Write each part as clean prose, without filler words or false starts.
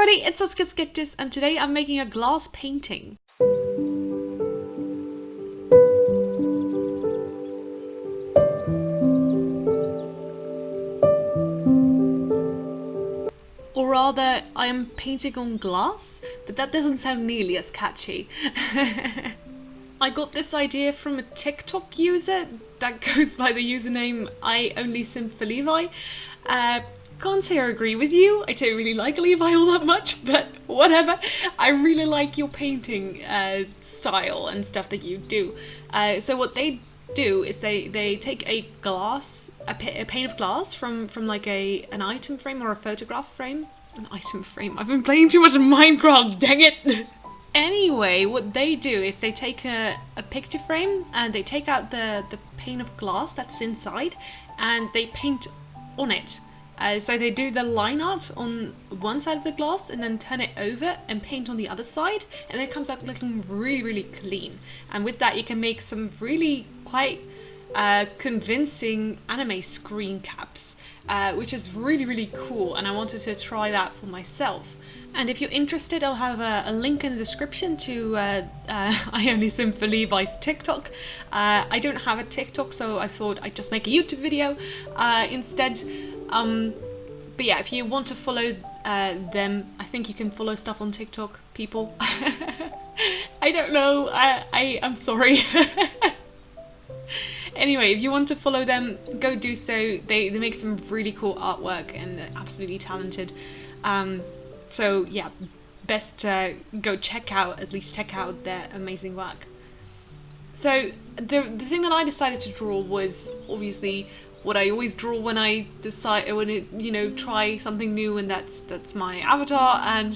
everybody, it's SaskiaSketches, and today I'm making a glass painting. Or rather, I am painting on glass, but that doesn't sound nearly as catchy. I got this idea from a TikTok user that goes by the username I can't say I agree with you. I don't really like Levi all that much, but whatever. I really like your painting style and stuff that you do. So what they do is they take a pane of glass from like an item frame or a photograph frame. An item frame. I've been playing too much Minecraft, dang it! Anyway, what they do is they take a picture frame and they take out the pane of glass that's inside and they paint on it. So they do the line art on one side of the glass and then turn it over and paint on the other side, and then it comes out looking really, really clean. And with that you can make some really quite convincing anime screen caps, which is really, really cool, and I wanted to try that for myself. And if you're interested, I'll have a link in the description to I Only Sim for Levi's TikTok. I don't have a TikTok, so I thought I'd just make a YouTube video instead. But yeah, if you want to follow them, I think you can follow stuff on TikTok, people. I don't know, I'm sorry. Anyway, if you want to follow them, go do so. They make some really cool artwork and they're absolutely talented. So yeah, best go at least check out their amazing work. So the thing that I decided to draw was obviously what I always draw when I try something new, and that's my avatar and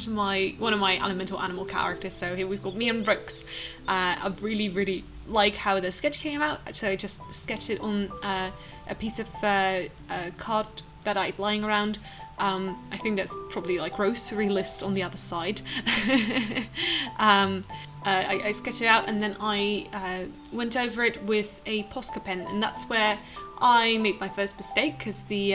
one of my elemental animal characters. So here we've got me and Brooks. I really, really like how the sketch came out, so I just sketched it on a piece of card that I had lying around. I think that's probably like grocery list on the other side. I sketched it out and then I went over it with a Posca pen, and that's where I made my first mistake, because the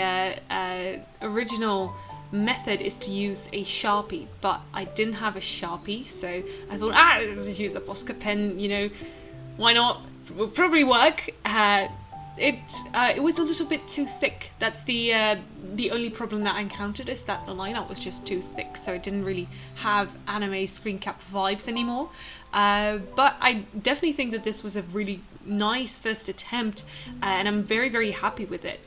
original method is to use a Sharpie, but I didn't have a Sharpie, so I thought, let's use a Posca pen, why not? It will probably work. It was a little bit too thick. That's the only problem that I encountered, is that the line art was just too thick, so it didn't really have anime screen cap vibes anymore. But I definitely think that this was a really nice first attempt, and I'm very, very happy with it.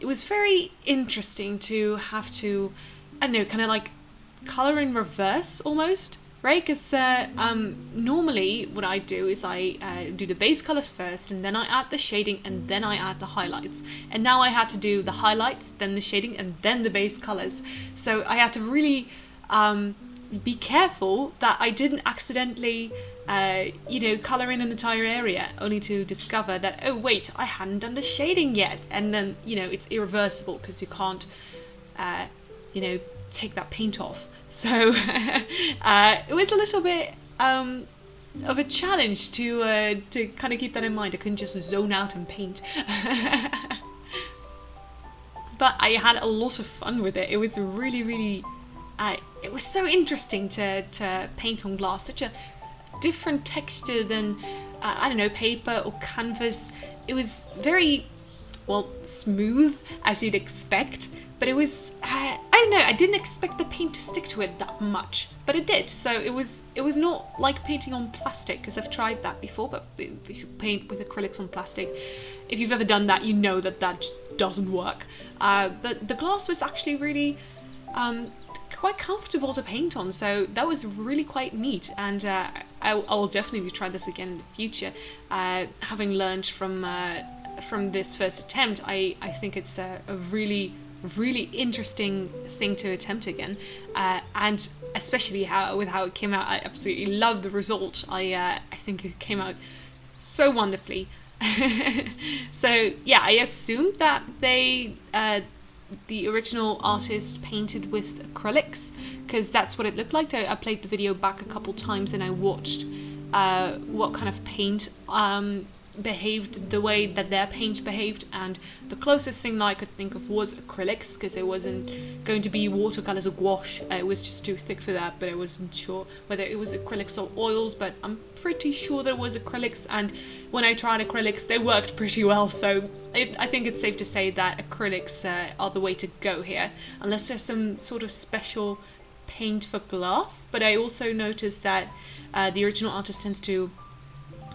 It was very interesting to have to, I don't know, kind of like color in reverse almost. Right, because normally what I do is I do the base colors first, and then I add the shading, and then I add the highlights. And now I had to do the highlights, then the shading, and then the base colors. So I had to really be careful that I didn't accidentally, color in an entire area, only to discover that, oh wait, I hadn't done the shading yet. And then, it's irreversible because you can't, take that paint off. So it was a little bit of a challenge to kind of keep that in mind. I couldn't just zone out and paint. But I had a lot of fun with it. It was really, really, it was so interesting to paint on glass. Such a different texture than, I don't know, paper or canvas. It was very, well, smooth, as you'd expect. But it was, I don't know, I didn't expect the paint to stick to it that much, but it did. So it was not like painting on plastic, because I've tried that before, but if you paint with acrylics on plastic, if you've ever done that, you know that just doesn't work. But the glass was actually really quite comfortable to paint on, so that was really quite neat, and I'll definitely try this again in the future. Having learned from this first attempt, I think it's a really interesting thing to attempt again, and especially with how it came out. I absolutely love the result. I think it came out so wonderfully. So yeah, I assumed that the original artist painted with acrylics, because that's what it looked like. I played the video back a couple times and I watched what kind of paint behaved the way that their paint behaved, and the closest thing that I could think of was acrylics, because it wasn't going to be watercolors or gouache. It was just too thick for that, but I wasn't sure whether it was acrylics or oils, but I'm pretty sure that it was acrylics, and when I tried acrylics they worked pretty well, so I think it's safe to say that acrylics are the way to go here, unless there's some sort of special paint for glass. But I also noticed that the original artist tends to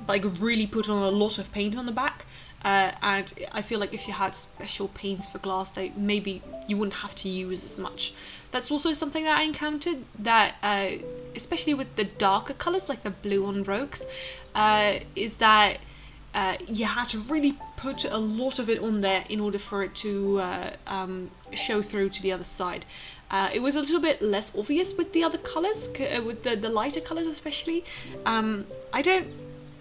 like really put on a lot of paint on the back, and I feel like if you had special paints for glass, they maybe you wouldn't have to use as much. That's also something that I encountered, that especially with the darker colors like the blue on Rogues, is that you had to really put a lot of it on there in order for it to show through to the other side. It was a little bit less obvious with the other colors, with the lighter colors especially. I don't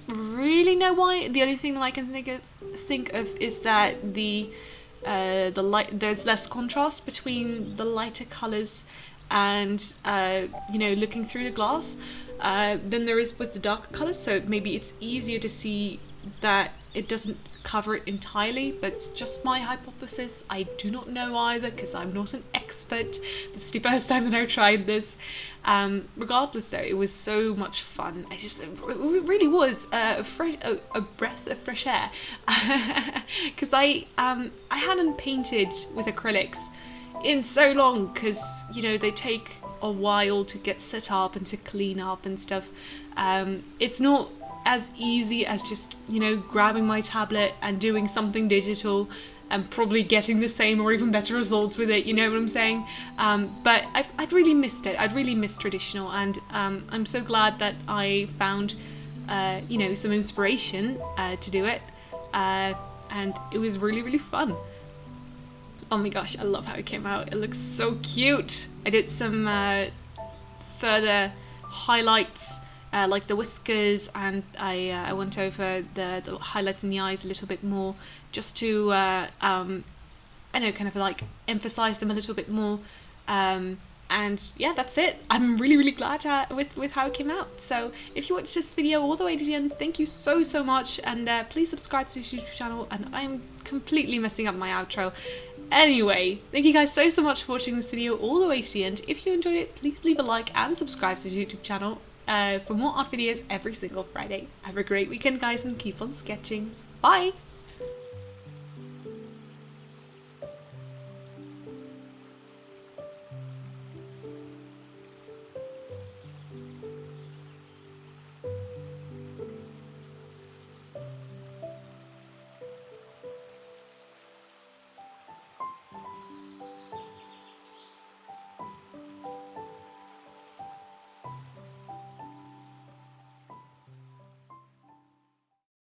really know why. The only thing that I can think of is that the light, there's less contrast between the lighter colors and you know, looking through the glass than there is with the darker colors, so maybe it's easier to see that it doesn't cover it entirely, but it's just my hypothesis. I do not know either, because I'm not an expert. This is the first time that I've tried this. Regardless though, it was so much fun. It really was a breath of fresh air, because I hadn't painted with acrylics in so long, because you know, they take a while to get set up and to clean up and stuff. It's not as easy as just, you know, grabbing my tablet and doing something digital and probably getting the same or even better results with it, you know what I'm saying? But I'd really missed it. I'd really missed traditional, and I'm so glad that I found you know, some inspiration to do it, and it was really, really fun. Oh my gosh, I love how it came out. It looks so cute. I did some further highlights, like the whiskers, and I went over the highlights in the eyes a little bit more, just to I know, kind of like emphasize them a little bit more. And yeah, that's it. I'm really, really glad with how it came out. So if you watched this video all the way to the end, thank you so much, and please subscribe to this YouTube channel. And I'm completely messing up my outro. Anyway, thank you guys so much for watching this video all the way to the end. If you enjoyed it, please leave a like and subscribe to this YouTube channel for more art videos every single Friday. Have a great weekend, guys, and keep on sketching. Bye!